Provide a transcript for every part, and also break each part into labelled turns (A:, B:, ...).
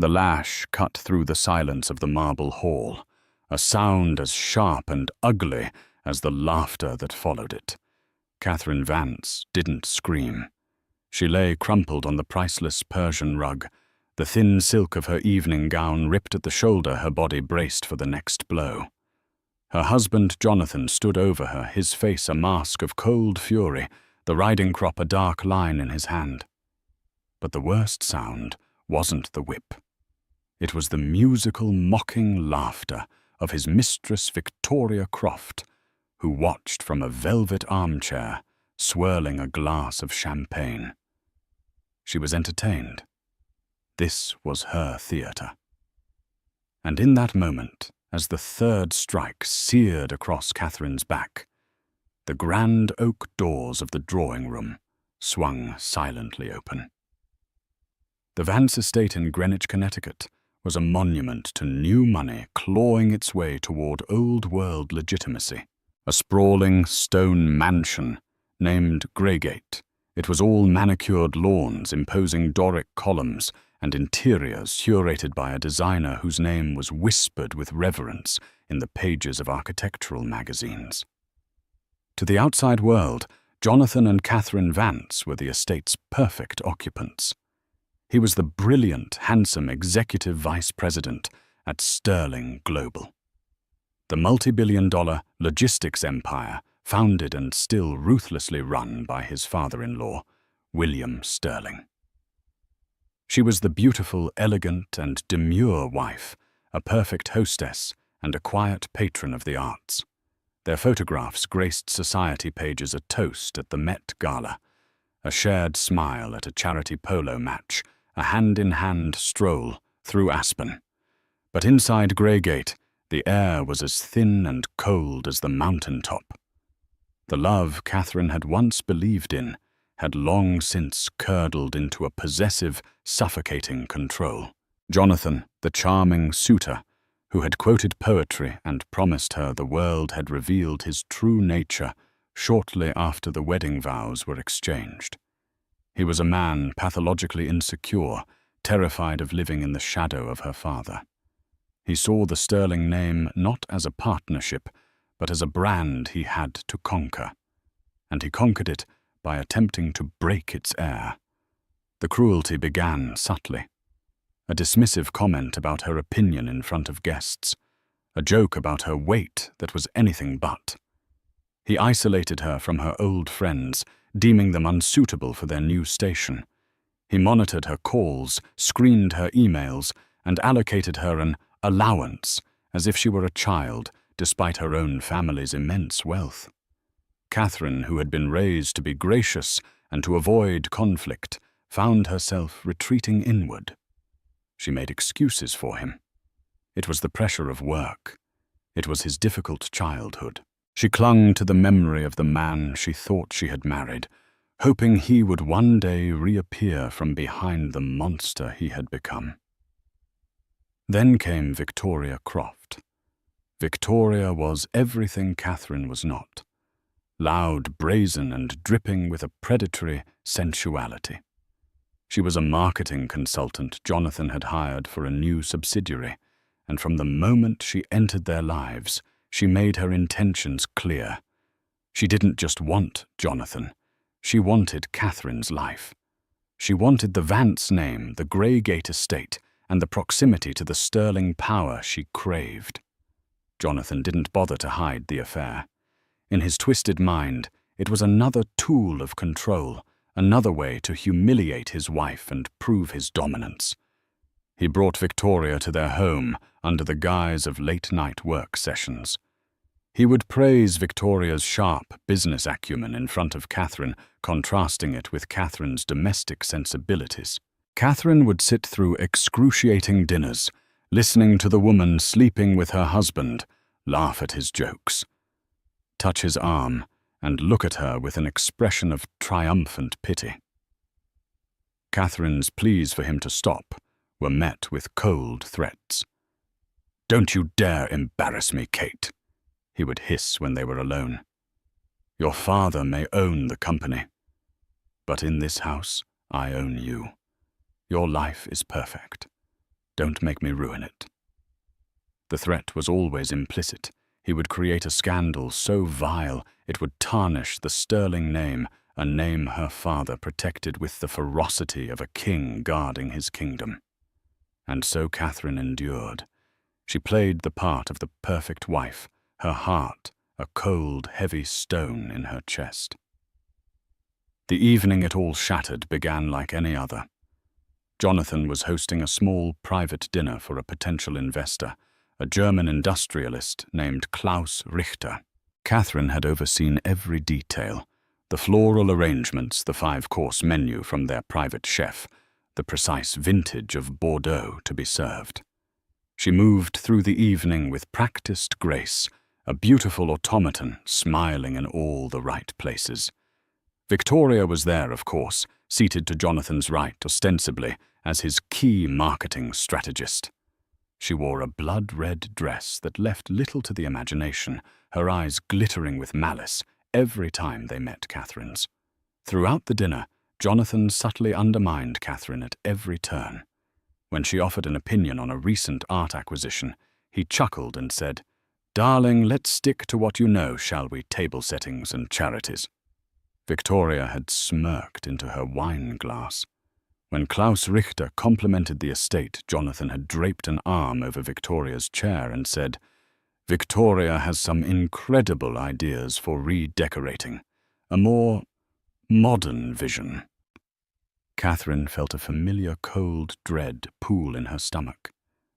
A: The lash cut through the silence of the marble hall, a sound as sharp and ugly as the laughter that followed it. Catherine Vance didn't scream. She lay crumpled on the priceless Persian rug, the thin silk of her evening gown ripped at the shoulder, her body braced for the next blow. Her husband Jonathan stood over her, his face a mask of cold fury, the riding crop a dark line in his hand. But the worst sound wasn't the whip. It was the musical, mocking laughter of his mistress Victoria Croft, who watched from a velvet armchair, swirling a glass of champagne. She was entertained. This was her theatre. And in that moment, as the third strike seared across Catherine's back, the grand oak doors of the drawing-room swung silently open. The Vance estate in Greenwich, Connecticut, was a monument to new money clawing its way toward old-world legitimacy. A sprawling stone mansion named Greygate. It was all manicured lawns, imposing Doric columns, and interiors curated by a designer whose name was whispered with reverence in the pages of architectural magazines. To the outside world, Jonathan and Catherine Vance were the estate's perfect occupants. He was the brilliant, handsome executive vice president at Sterling Global, the multi-billion-dollar logistics empire founded and still ruthlessly run by his father-in-law, William Sterling. She was the beautiful, elegant, and demure wife, a perfect hostess, and a quiet patron of the arts. Their photographs graced society pages, a toast at the Met Gala, a shared smile at a charity polo match, a hand-in-hand stroll through Aspen. But inside Greygate, the air was as thin and cold as the mountain-top. The love Catherine had once believed in had long since curdled into a possessive, suffocating control. Jonathan, the charming suitor, who had quoted poetry and promised her the world, had revealed his true nature shortly after the wedding vows were exchanged. He was a man pathologically insecure, terrified of living in the shadow of her father. He saw the Sterling name not as a partnership, but as a brand he had to conquer. And he conquered it by attempting to break its air. The cruelty began subtly. A dismissive comment about her opinion in front of guests, a joke about her weight that was anything but. He isolated her from her old friends, deeming them unsuitable for their new station. He monitored her calls, screened her emails, and allocated her an allowance as if she were a child, despite her own family's immense wealth. Catherine, who had been raised to be gracious and to avoid conflict, found herself retreating inward. She made excuses for him. It was the pressure of work. It was his difficult childhood. She clung to the memory of the man she thought she had married, hoping he would one day reappear from behind the monster he had become. Then came Victoria Croft. Victoria was everything Catherine was not. Loud, brazen, and dripping with a predatory sensuality. She was a marketing consultant Jonathan had hired for a new subsidiary, and from the moment she entered their lives, she made her intentions clear. She didn't just want Jonathan. She wanted Catherine's life. She wanted the Vance name, the Greygate estate, and the proximity to the Sterling power she craved. Jonathan didn't bother to hide the affair. In his twisted mind, it was another tool of control, another way to humiliate his wife and prove his dominance. He brought Victoria to their home under the guise of late-night work sessions. He would praise Victoria's sharp business acumen in front of Catherine, contrasting it with Catherine's domestic sensibilities. Catherine would sit through excruciating dinners, listening to the woman sleeping with her husband, laugh at his jokes, touch his arm, and look at her with an expression of triumphant pity. Catherine's pleas for him to stop were met with cold threats. "Don't you dare embarrass me, Kate," he would hiss when they were alone. "Your father may own the company, but in this house I own you. Your life is perfect. Don't make me ruin it. The threat was always implicit. He would create a scandal so vile it would tarnish the sterling name, a name her father protected with the ferocity of a king guarding his kingdom. And so Catherine endured. She played the part of the perfect wife, her heart a cold, heavy stone in her chest. The evening it all shattered began like any other. Jonathan was hosting a small private dinner for a potential investor, a German industrialist named Klaus Richter. Catherine had overseen every detail: the floral arrangements, the 5-course menu from their private chef, the precise vintage of Bordeaux to be served. She moved through the evening with practiced grace, a beautiful automaton smiling in all the right places. Victoria was there, of course, seated to Jonathan's right ostensibly as his key marketing strategist. She wore a blood-red dress that left little to the imagination, her eyes glittering with malice every time they met Catherine's. Throughout the dinner, Jonathan subtly undermined Catherine at every turn. When she offered an opinion on a recent art acquisition, he chuckled and said, "Darling, let's stick to what you know, shall we, table settings and charities." Victoria had smirked into her wine glass. When Klaus Richter complimented the estate, Jonathan had draped an arm over Victoria's chair and said, "Victoria has some incredible ideas for redecorating, a more modern vision." Catherine felt a familiar cold dread pool in her stomach,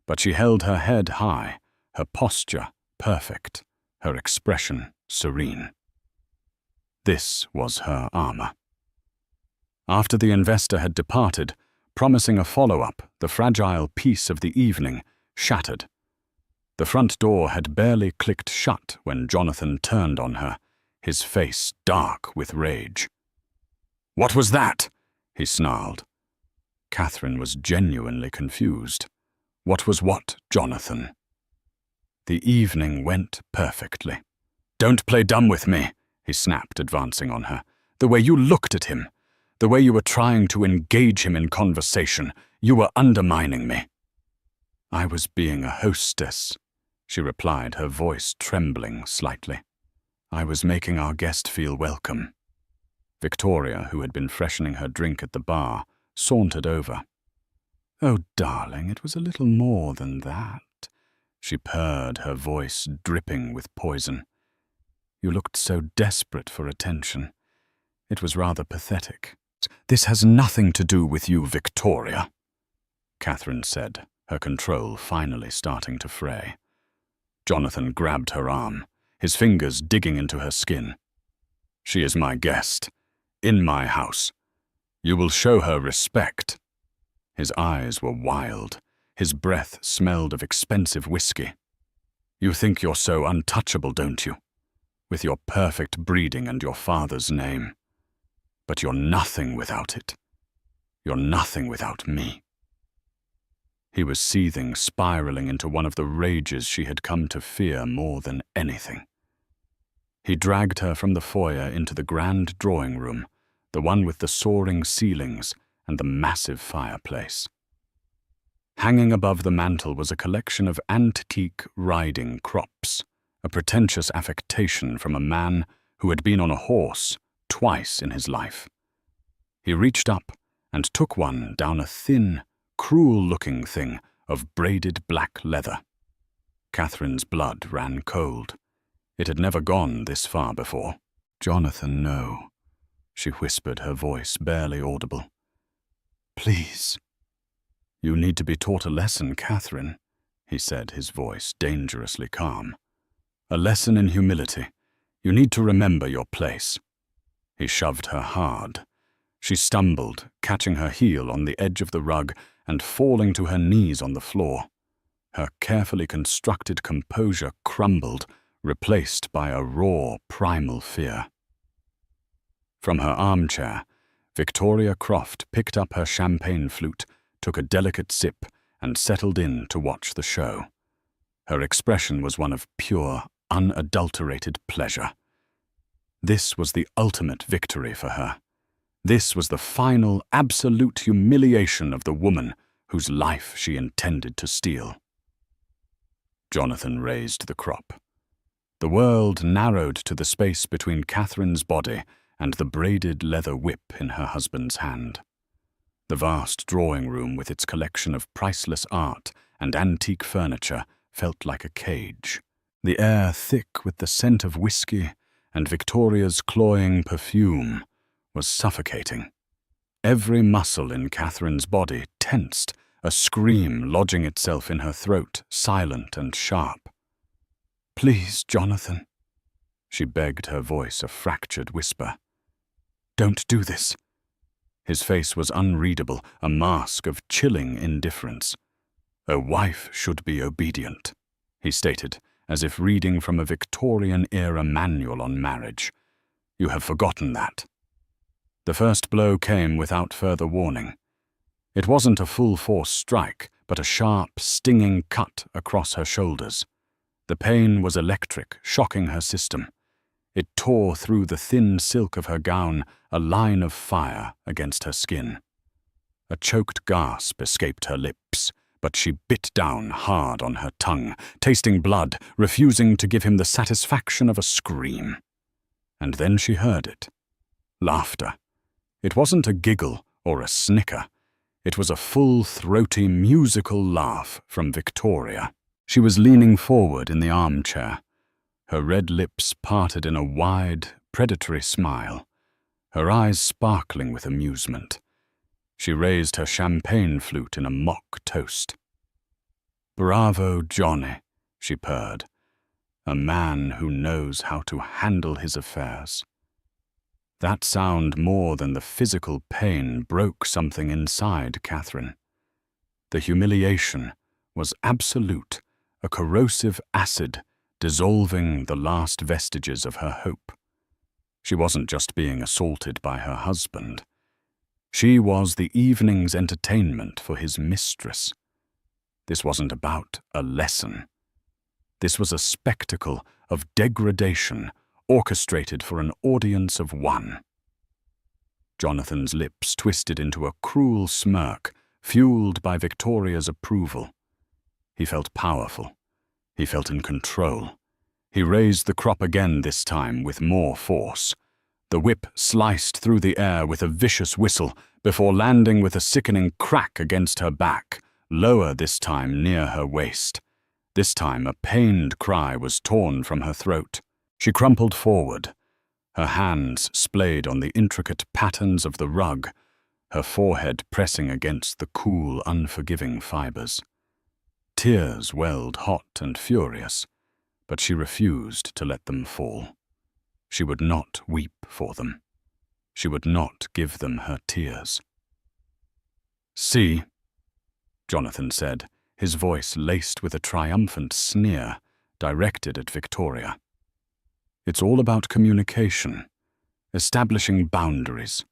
A: but she held her head high, her posture perfect, her expression serene. This was her armor. After the investor had departed, promising a follow-up, the fragile peace of the evening shattered. The front door had barely clicked shut when Jonathan turned on her, his face dark with rage. "What was that?" he snarled. Catherine was genuinely confused. What was what, Jonathan? The evening went perfectly. "Don't play dumb with me," he snapped, advancing on her. "The way you looked at him, the way you were trying to engage him in conversation, you were undermining me." "I was being a hostess," she replied, her voice trembling slightly. "I was making our guest feel welcome." Victoria, who had been freshening her drink at the bar, sauntered over. "Oh, darling, it was a little more than that," she purred, her voice dripping with poison. "You looked so desperate for attention. It was rather pathetic." "This has nothing to do with you, Victoria," Catherine said, her control finally starting to fray. Jonathan grabbed her arm, his fingers digging into her skin. "She is my guest, in my house. You will show her respect." His eyes were wild. His breath smelled of expensive whiskey. "You think you're so untouchable, don't you? With your perfect breeding and your father's name. But you're nothing without it. You're nothing without me." He was seething, spiraling into one of the rages she had come to fear more than anything. He dragged her from the foyer into the grand drawing room, the one with the soaring ceilings and the massive fireplace. Hanging above the mantel was a collection of antique riding crops, a pretentious affectation from a man who had been on a horse twice in his life. He reached up and took one down a thin, cruel-looking thing of braided black leather. Catherine's blood ran cold. It had never gone this far before. "Jonathan, no," she whispered, her voice barely audible. "Please." "You need to be taught a lesson, Catherine," he said, his voice dangerously calm. "A lesson in humility. You need to remember your place." He shoved her hard. She stumbled, catching her heel on the edge of the rug and falling to her knees on the floor. Her carefully constructed composure crumbled, replaced by a raw, primal fear. From her armchair, Victoria Croft picked up her champagne flute, took a delicate sip, and settled in to watch the show. Her expression was one of pure, unadulterated pleasure. This was the ultimate victory for her. This was the final, absolute humiliation of the woman whose life she intended to steal. Jonathan raised the crop. The world narrowed to the space between Catherine's body and the braided leather whip in her husband's hand. The vast drawing room with its collection of priceless art and antique furniture felt like a cage, the air thick with the scent of whiskey and Victoria's cloying perfume was suffocating. Every muscle in Catherine's body tensed, a scream lodging itself in her throat, silent and sharp. "Please, Jonathan," she begged, her voice a fractured whisper. "Don't do this." His face was unreadable, a mask of chilling indifference. "A wife should be obedient," he stated, as if reading from a Victorian-era manual on marriage. "You have forgotten that." The first blow came without further warning. It wasn't a full-force strike, but a sharp, stinging cut across her shoulders. The pain was electric, shocking her system. It tore through the thin silk of her gown, a line of fire against her skin. A choked gasp escaped her lips, but she bit down hard on her tongue, tasting blood, refusing to give him the satisfaction of a scream. And then she heard it. Laughter. It wasn't a giggle or a snicker. It was a full, throaty, musical laugh from Victoria. She was leaning forward in the armchair, her red lips parted in a wide, predatory smile, her eyes sparkling with amusement. She raised her champagne flute in a mock toast. "Bravo, Johnny," she purred. "A man who knows how to handle his affairs." That sound, more than the physical pain, broke something inside Catherine. The humiliation was absolute, a corrosive acid dissolving the last vestiges of her hope. She wasn't just being assaulted by her husband. She was the evening's entertainment for his mistress. This wasn't about a lesson. This was a spectacle of degradation orchestrated for an audience of one. Jonathan's lips twisted into a cruel smirk, fueled by Victoria's approval. He felt powerful. He felt in control. He raised the crop again, this time with more force. The whip sliced through the air with a vicious whistle before landing with a sickening crack against her back, lower this time near her waist. This time a pained cry was torn from her throat. She crumpled forward, her hands splayed on the intricate patterns of the rug, her forehead pressing against the cool, unforgiving fibers. Tears welled hot and furious, but she refused to let them fall. She would not weep for them. She would not give them her tears. "See," Jonathan said, his voice laced with a triumphant sneer directed at Victoria. "It's all about communication, establishing boundaries."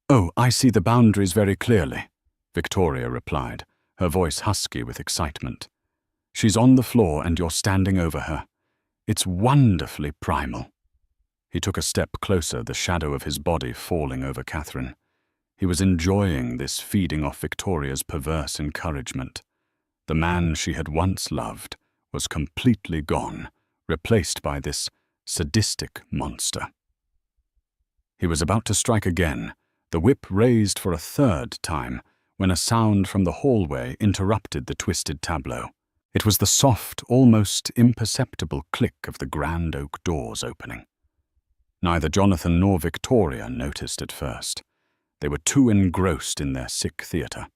A: "Oh, I see the boundaries very clearly," Victoria replied, her voice husky with excitement. "She's on the floor and you're standing over her. It's wonderfully primal." He took a step closer, the shadow of his body falling over Catherine. He was enjoying this feeding off Victoria's perverse encouragement. The man she had once loved was completely gone, replaced by this sadistic monster. He was about to strike again, the whip raised for a third time, when a sound from the hallway interrupted the twisted tableau. It was the soft, almost imperceptible click of the grand oak doors opening. Neither Jonathan nor Victoria noticed at first. They were too engrossed in their sick theatre.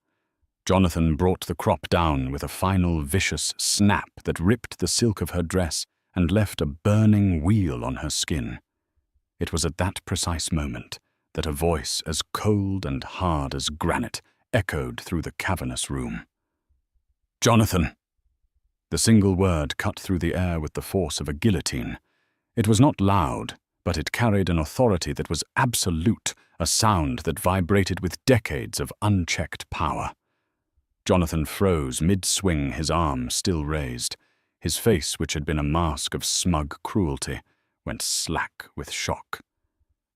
A: Jonathan brought the crop down with a final vicious snap that ripped the silk of her dress and left a burning weal on her skin. It was at that precise moment that a voice as cold and hard as granite echoed through the cavernous room. "Jonathan!" The single word cut through the air with the force of a guillotine. It was not loud, but it carried an authority that was absolute, a sound that vibrated with decades of unchecked power. Jonathan froze mid-swing, his arm still raised. His face, which had been a mask of smug cruelty, went slack with shock.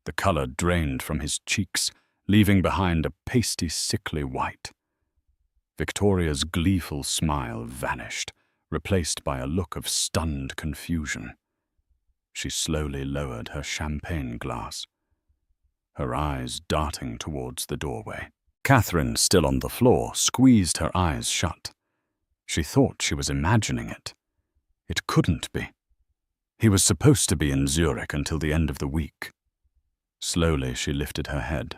A: The color drained from his cheeks, leaving behind a pasty, sickly white. Victoria's gleeful smile vanished, replaced by a look of stunned confusion. She slowly lowered her champagne glass, her eyes darting towards the doorway. Catherine, still on the floor, squeezed her eyes shut. She thought she was imagining it. It couldn't be. He was supposed to be in Zurich until the end of the week. Slowly she lifted her head.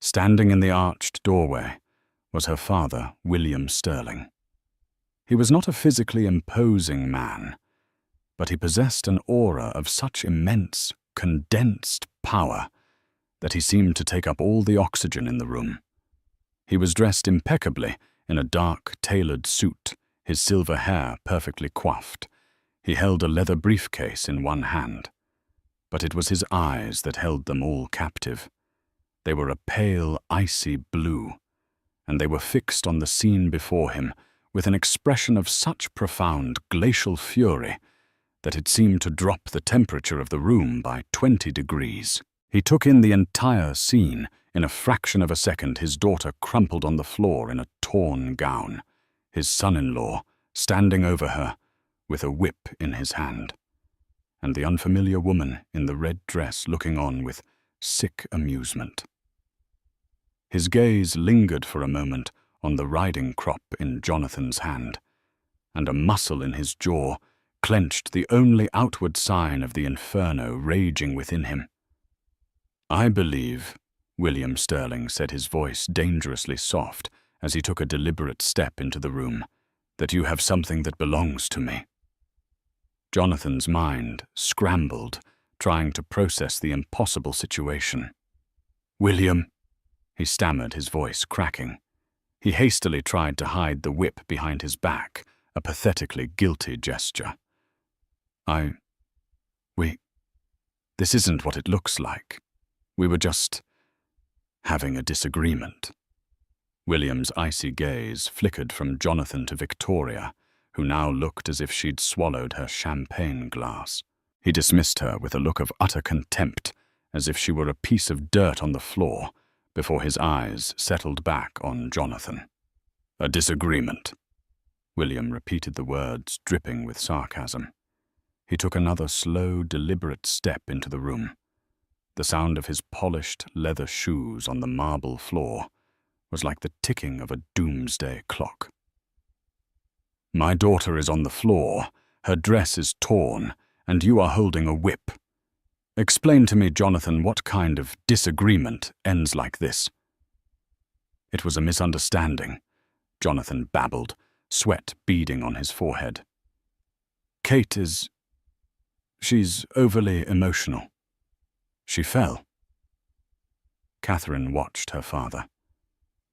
A: Standing in the arched doorway was her father, William Sterling. He was not a physically imposing man, but he possessed an aura of such immense, condensed power that he seemed to take up all the oxygen in the room. He was dressed impeccably in a dark, tailored suit, his silver hair perfectly coiffed. He held a leather briefcase in one hand, but it was his eyes that held them all captive. They were a pale, icy blue, and they were fixed on the scene before him with an expression of such profound glacial fury that it seemed to drop the temperature of the room by 20 degrees. He took in the entire scene. In a fraction of a second, his daughter crumpled on the floor in a torn gown, his son-in-law standing over her with a whip in his hand, and the unfamiliar woman in the red dress looking on with sick amusement. His gaze lingered for a moment on the riding crop in Jonathan's hand, and a muscle in his jaw clenched, the only outward sign of the inferno raging within him. "I believe," William Sterling said, his voice dangerously soft as he took a deliberate step into the room, "that you have something that belongs to me." Jonathan's mind scrambled, trying to process the impossible situation. "William," he stammered, his voice cracking. He hastily tried to hide the whip behind his back, a pathetically guilty gesture. This isn't what it looks like. We were just having a disagreement." William's icy gaze flickered from Jonathan to Victoria, who now looked as if she'd swallowed her champagne glass. He dismissed her with a look of utter contempt, as if she were a piece of dirt on the floor, before his eyes settled back on Jonathan. "A disagreement." William repeated the words, dripping with sarcasm. He took another slow, deliberate step into the room. The sound of his polished leather shoes on the marble floor was like the ticking of a doomsday clock. "My daughter is on the floor, her dress is torn, and you are holding a whip. Explain to me, Jonathan, what kind of disagreement ends like this?" "It was a misunderstanding," Jonathan babbled, sweat beading on his forehead. She's overly emotional. She fell." Catherine watched her father.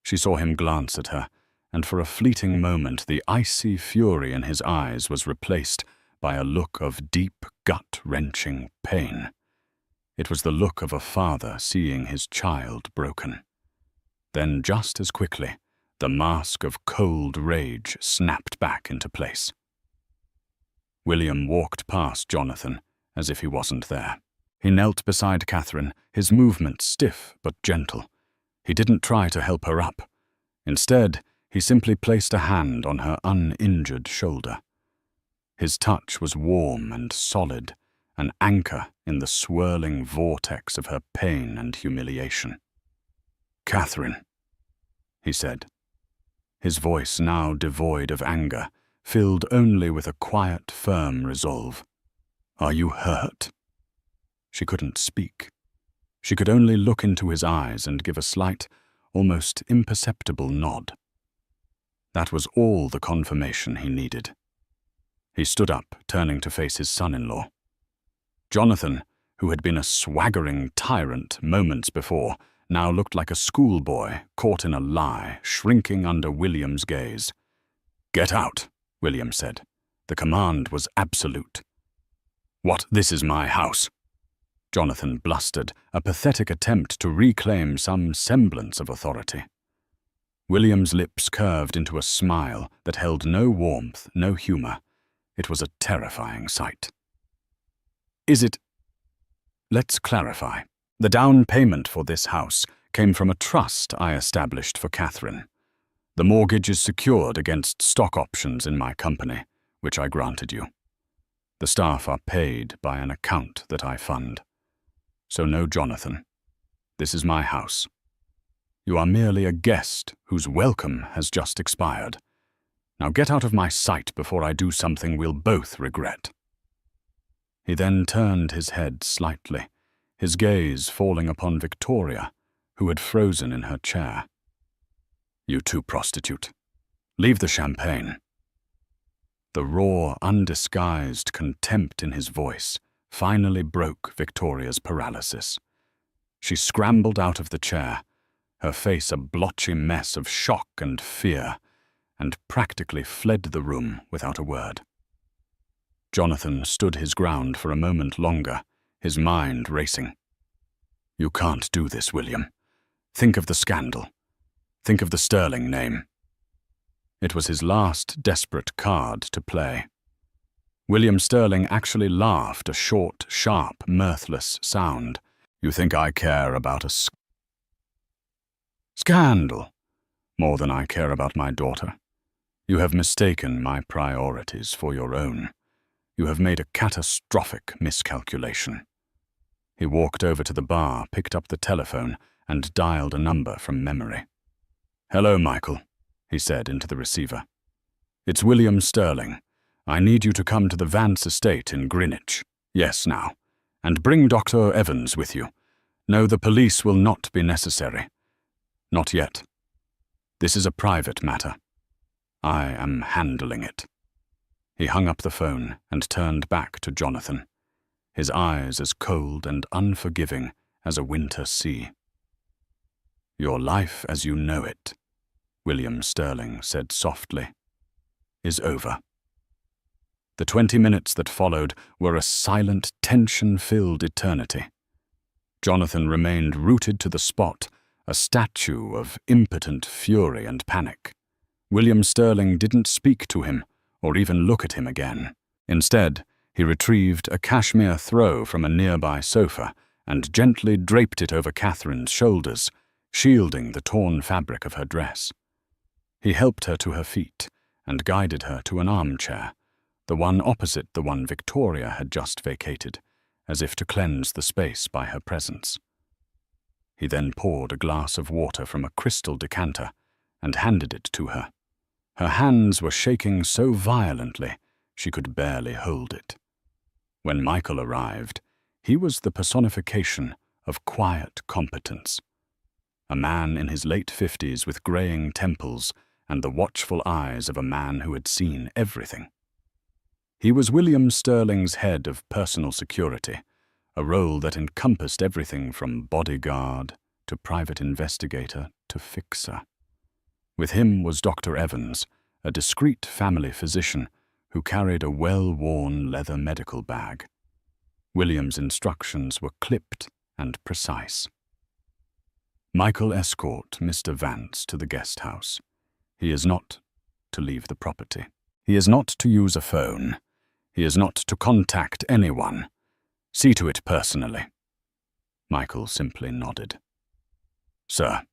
A: She saw him glance at her, and for a fleeting moment the icy fury in his eyes was replaced by a look of deep, gut-wrenching pain. It was the look of a father seeing his child broken. Then, just as quickly, the mask of cold rage snapped back into place. William walked past Jonathan as if he wasn't there. He knelt beside Catherine, his movements stiff but gentle. He didn't try to help her up. Instead, he simply placed a hand on her uninjured shoulder. His touch was warm and solid, an anchor in the swirling vortex of her pain and humiliation. "Catherine," he said, his voice now devoid of anger, filled only with a quiet, firm resolve. "Are you hurt?" She couldn't speak. She could only look into his eyes and give a slight, almost imperceptible nod. That was all the confirmation he needed. He stood up, turning to face his son-in-law. Jonathan, who had been a swaggering tyrant moments before, now looked like a schoolboy caught in a lie, shrinking under William's gaze. "Get out," William said. The command was absolute. "What? This is my house," Jonathan blustered, a pathetic attempt to reclaim some semblance of authority. William's lips curved into a smile that held no warmth, no humor. It was a terrifying sight. Let's clarify. The down payment for this house came from a trust I established for Catherine. The mortgage is secured against stock options in my company, which I granted you. The staff are paid by an account that I fund. So no Jonathan. This is my house. You are merely a guest whose welcome has just expired. Now get out of my sight before I do something we'll both regret." He then turned his head slightly, his gaze falling upon Victoria, who had frozen in her chair. "You too, prostitute. Leave the champagne." The raw, undisguised contempt in his voice finally broke Victoria's paralysis. She scrambled out of the chair, her face a blotchy mess of shock and fear, and practically fled the room without a word. Jonathan stood his ground for a moment longer, his mind racing. "You can't do this, William. Think of the scandal. Think of the Sterling name." It was his last desperate card to play. William Sterling actually laughed, a short, sharp, mirthless sound. "You think I care about a scandal more than I care about my daughter? You have mistaken my priorities for your own. You have made a catastrophic miscalculation." He walked over to the bar, picked up the telephone, and dialed a number from memory. "Hello, Michael," he said into the receiver. "It's William Sterling. I need you to come to the Vance estate in Greenwich. Yes, now. And bring Dr. Evans with you. No, the police will not be necessary. Not yet. This is a private matter. I am handling it." He hung up the phone and turned back to Jonathan, his eyes as cold and unforgiving as a winter sea. "Your life as you know it," William Sterling said softly, "is over." The 20 minutes that followed were a silent, tension-filled eternity. Jonathan remained rooted to the spot, a statue of impotent fury and panic. William Sterling didn't speak to him or even look at him again. Instead, he retrieved a cashmere throw from a nearby sofa and gently draped it over Catherine's shoulders, shielding the torn fabric of her dress. He helped her to her feet and guided her to an armchair, the one opposite the one Victoria had just vacated, as if to cleanse the space by her presence. He then poured a glass of water from a crystal decanter and handed it to her. Her hands were shaking so violently she could barely hold it. When Michael arrived, he was the personification of quiet competence. A man in his late 50s with graying temples and the watchful eyes of a man who had seen everything. He was William Sterling's head of personal security, a role that encompassed everything from bodyguard to private investigator to fixer. With him was Dr. Evans, a discreet family physician who carried a well-worn leather medical bag. William's instructions were clipped and precise. "Michael, escort Mr. Vance to the guest house. He is not to leave the property. He is not to use a phone. He is not to contact anyone. See to it personally." Michael simply nodded. "Sir."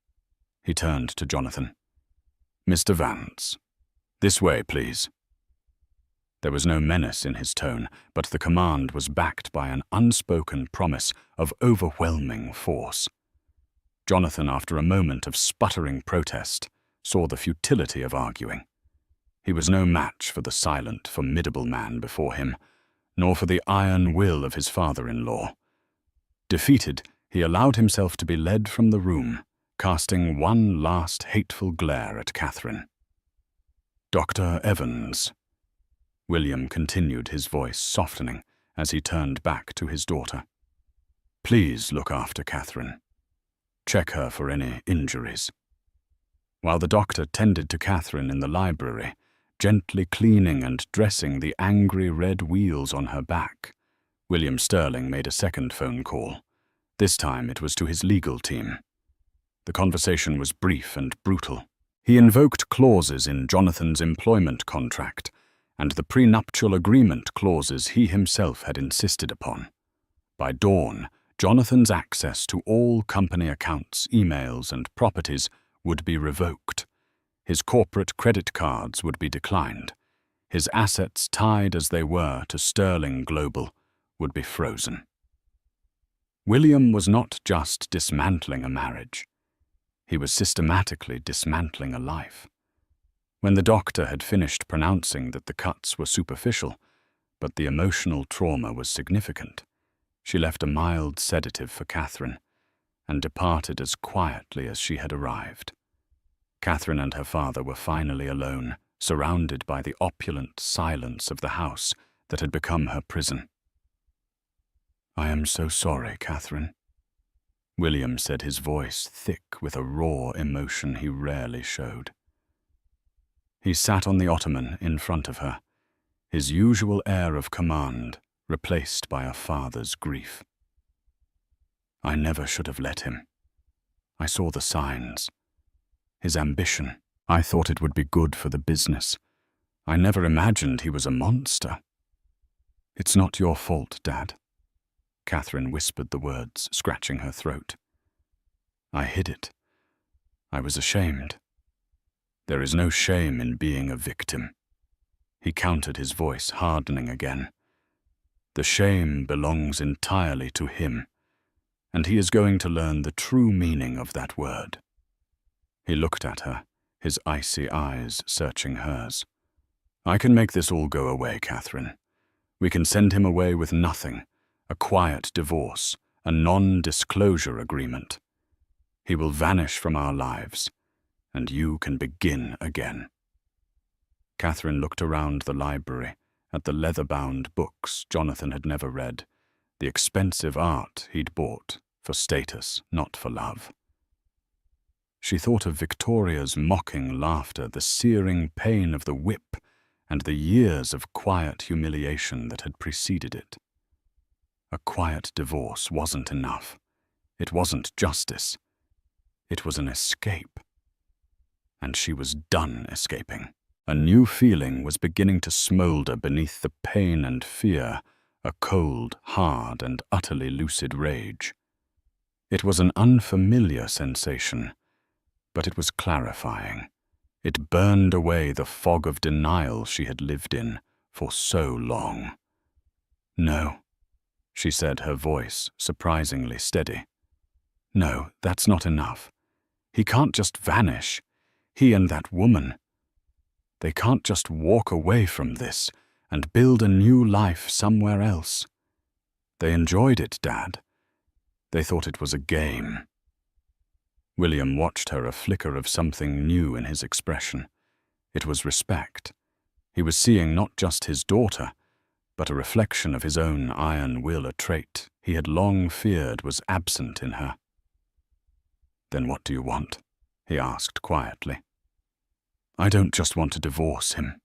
A: He turned to Jonathan. "Mr. Vance. This way, please." There was no menace in his tone, but the command was backed by an unspoken promise of overwhelming force. Jonathan, after a moment of sputtering protest, saw the futility of arguing. He was no match for the silent, formidable man before him, nor for the iron will of his father-in-law. Defeated, he allowed himself to be led from the room, casting one last hateful glare at Catherine. "Dr. Evans," William continued, his voice softening as he turned back to his daughter. "Please look after Catherine. Check her for any injuries." While the doctor tended to Catherine in the library, gently cleaning and dressing the angry red wheals on her back, William Sterling made a second phone call. This time it was to his legal team. The conversation was brief and brutal. He invoked clauses in Jonathan's employment contract and the prenuptial agreement clauses he himself had insisted upon. By dawn, Jonathan's access to all company accounts, emails, and properties would be revoked. His corporate credit cards would be declined. His assets, tied as they were to Sterling Global, would be frozen. William was not just dismantling a marriage. He was systematically dismantling a life. When the doctor had finished pronouncing that the cuts were superficial, but the emotional trauma was significant, she left a mild sedative for Catherine and departed as quietly as she had arrived. Catherine and her father were finally alone, surrounded by the opulent silence of the house that had become her prison. "I am so sorry, Catherine," William said, his voice thick with a raw emotion he rarely showed. He sat on the ottoman in front of her, his usual air of command replaced by a father's grief. "I never should have let him. I saw the signs. His ambition. I thought it would be good for the business. I never imagined he was a monster." "It's not your fault, Dad." Catherine whispered the words, scratching her throat. "I hid it. I was ashamed." "There is no shame in being a victim." He countered, his voice hardening again. "The shame belongs entirely to him, and he is going to learn the true meaning of that word." He looked at her, his icy eyes searching hers. "I can make this all go away, Catherine. We can send him away with nothing, a quiet divorce, a non-disclosure agreement. He will vanish from our lives, and you can begin again." Catherine looked around the library, at the leather-bound books Jonathan had never read, the expensive art he'd bought for status, not for love. She thought of Victoria's mocking laughter, the searing pain of the whip, and the years of quiet humiliation that had preceded it. A quiet divorce wasn't enough. It wasn't justice. It was an escape. And she was done escaping. A new feeling was beginning to smolder beneath the pain and fear, a cold, hard, and utterly lucid rage. It was an unfamiliar sensation, but it was clarifying. It burned away the fog of denial she had lived in for so long. "No," she said, her voice surprisingly steady. "No, that's not enough. He can't just vanish. He and that woman. They can't just walk away from this and build a new life somewhere else. They enjoyed it, Dad. They thought it was a game." William watched her, a flicker of something new in his expression. It was respect. He was seeing not just his daughter, but a reflection of his own iron will, a trait he had long feared was absent in her. "Then what do you want?" he asked quietly. "I don't just want to divorce him,"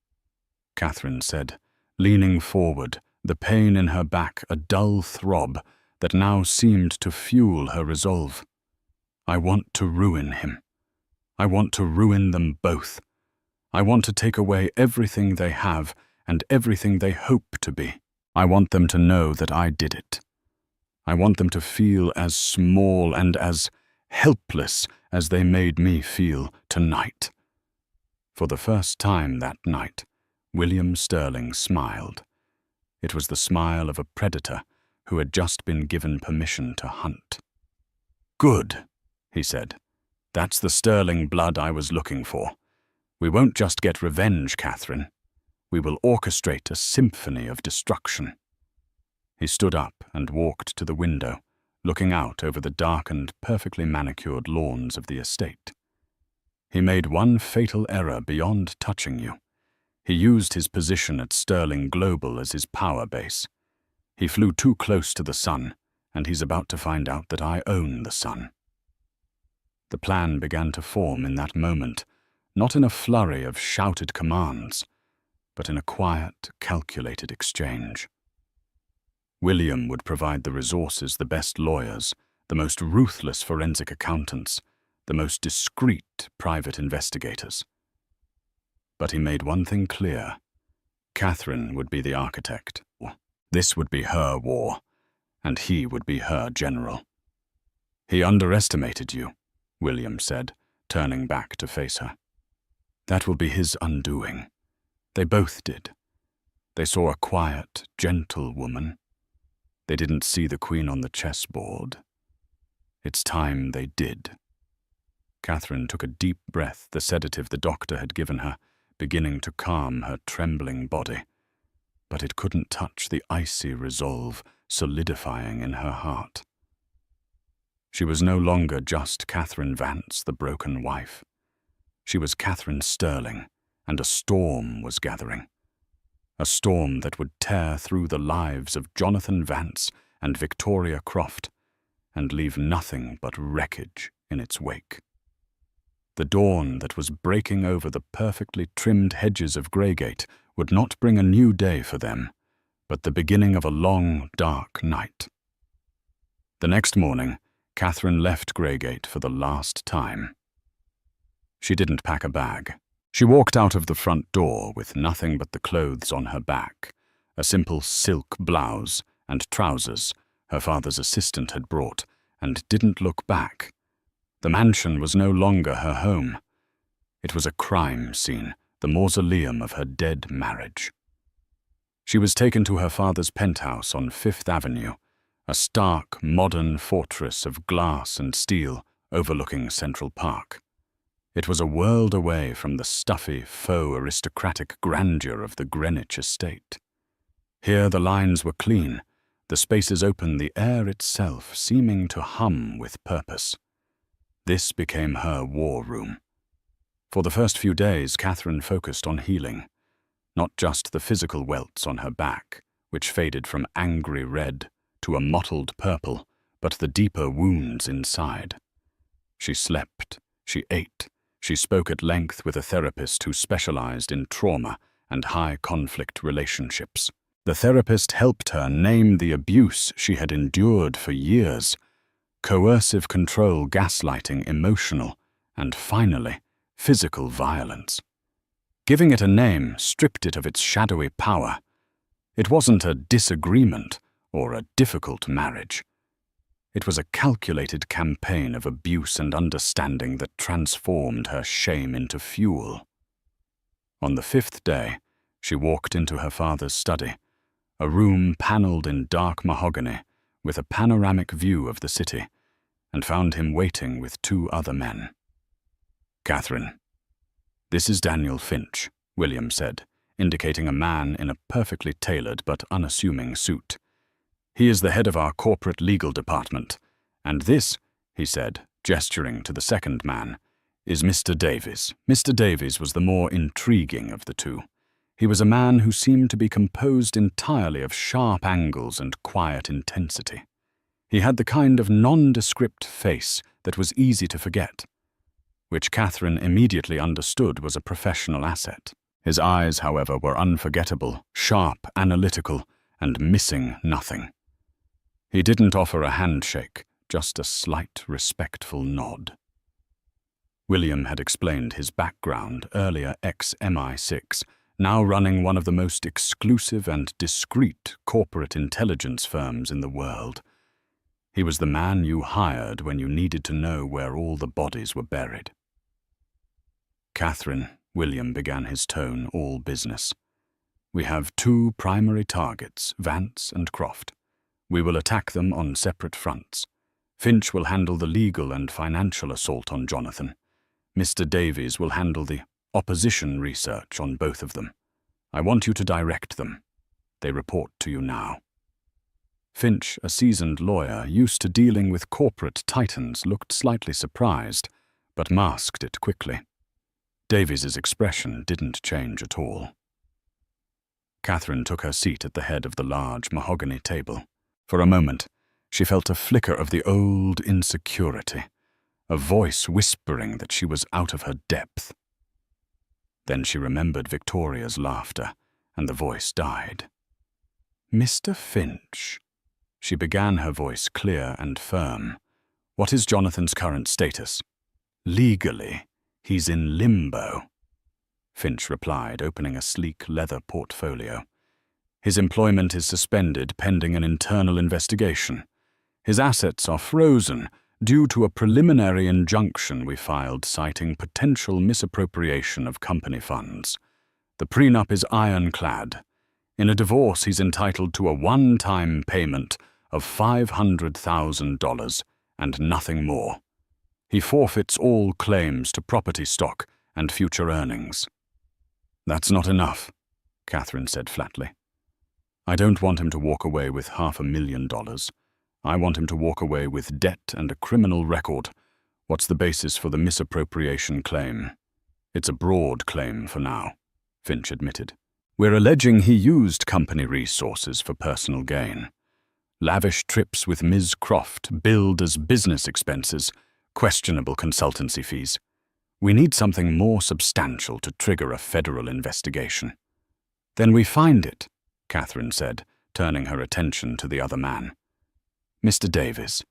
A: Catherine said, leaning forward, the pain in her back a dull throb that now seemed to fuel her resolve. "I want to ruin him. I want to ruin them both. I want to take away everything they have and everything they hope to be. I want them to know that I did it. I want them to feel as small and as helpless as they made me feel tonight." For the first time that night, William Sterling smiled. It was the smile of a predator who had just been given permission to hunt. "Good," he said. "That's the Sterling blood I was looking for. We won't just get revenge, Catherine. We will orchestrate a symphony of destruction." He stood up and walked to the window, looking out over the darkened, perfectly manicured lawns of the estate. "He made one fatal error beyond touching you. He used his position at Sterling Global as his power base. He flew too close to the sun, and he's about to find out that I own the sun." The plan began to form in that moment, not in a flurry of shouted commands, but in a quiet, calculated exchange. William would provide the resources, the best lawyers, the most ruthless forensic accountants, the most discreet private investigators. But he made one thing clear. Catherine would be the architect. This would be her war, and he would be her general. "He underestimated you," William said, turning back to face her. That will be his undoing. They both did. They saw a quiet, gentle woman. They didn't see the queen on the chessboard. It's time they did. Catherine took a deep breath, the sedative the doctor had given her, beginning to calm her trembling body. But it couldn't touch the icy resolve solidifying in her heart. She was no longer just Catherine Vance, the broken wife. She was Catherine Sterling, and a storm was gathering. A storm that would tear through the lives of Jonathan Vance and Victoria Croft, and leave nothing but wreckage in its wake. The dawn that was breaking over the perfectly trimmed hedges of Greygate would not bring a new day for them, but the beginning of a long, dark night. The next morning, Catherine left Greygate for the last time. She didn't pack a bag. She walked out of the front door with nothing but the clothes on her back, a simple silk blouse and trousers her father's assistant had brought, and didn't look back. The mansion was no longer her home. It was a crime scene, the mausoleum of her dead marriage. She was taken to her father's penthouse on Fifth Avenue, a stark, modern fortress of glass and steel overlooking Central Park. It was a world away from the stuffy, faux aristocratic grandeur of the Greenwich estate. Here the lines were clean, the spaces open, the air itself seeming to hum with purpose. This became her war room. For the first few days, Catherine focused on healing, not just the physical welts on her back, which faded from angry red to a mottled purple, but the deeper wounds inside. She slept, she ate, she spoke at length with a therapist who specialized in trauma and high-conflict relationships. The therapist helped her name the abuse she had endured for years: coercive control, gaslighting, emotional, and finally, physical violence. Giving it a name stripped it of its shadowy power. It wasn't a disagreement or a difficult marriage. It was a calculated campaign of abuse and understanding that transformed her shame into fuel. On the 5th day, she walked into her father's study, a room panelled in dark mahogany with a panoramic view of the city, and found him waiting with 2 other men. "Catherine, this is Daniel Finch," William said, indicating a man in a perfectly tailored but unassuming suit. "He is the head of our corporate legal department, and this," he said, gesturing to the second man, "is Mr. Davies." Mr. Davies was the more intriguing of the two. He was a man who seemed to be composed entirely of sharp angles and quiet intensity. He had the kind of nondescript face that was easy to forget, which Catherine immediately understood was a professional asset. His eyes, however, were unforgettable, sharp, analytical, and missing nothing. He didn't offer a handshake, just a slight, respectful nod. William had explained his background, earlier ex-MI6, now running one of the most exclusive and discreet corporate intelligence firms in the world. He was the man you hired when you needed to know where all the bodies were buried. "Catherine," William began, his tone all business. "We have 2 primary targets, Vance and Croft. We will attack them on separate fronts. Finch will handle the legal and financial assault on Jonathan. Mr. Davies will handle the opposition research on both of them. I want you to direct them. They report to you now." Finch, a seasoned lawyer used to dealing with corporate titans, looked slightly surprised, but masked it quickly. Davies's expression didn't change at all. Catherine took her seat at the head of the large mahogany table. For a moment, she felt a flicker of the old insecurity, a voice whispering that she was out of her depth. Then she remembered Victoria's laughter, and the voice died. "Mr. Finch," she began, her voice clear and firm. "What is Jonathan's current status?" "Legally, he's in limbo," Finch replied, opening a sleek leather portfolio. "His employment is suspended pending an internal investigation. His assets are frozen, due to a preliminary injunction we filed citing potential misappropriation of company funds. The prenup is ironclad. In a divorce, he's entitled to a one-time payment of $500,000 and nothing more. He forfeits all claims to property stock and future earnings. That's not enough, Catherine said flatly. I don't want him to walk away with $500,000. I want him to walk away with debt and a criminal record. What's the basis for the misappropriation claim? It's a broad claim for now, Finch admitted. We're alleging he used company resources for personal gain. Lavish trips with Ms. Croft billed as business expenses, questionable consultancy fees. We need something more substantial to trigger a federal investigation. Then we find it, Catherine said, turning her attention to the other man. Mr. Davies,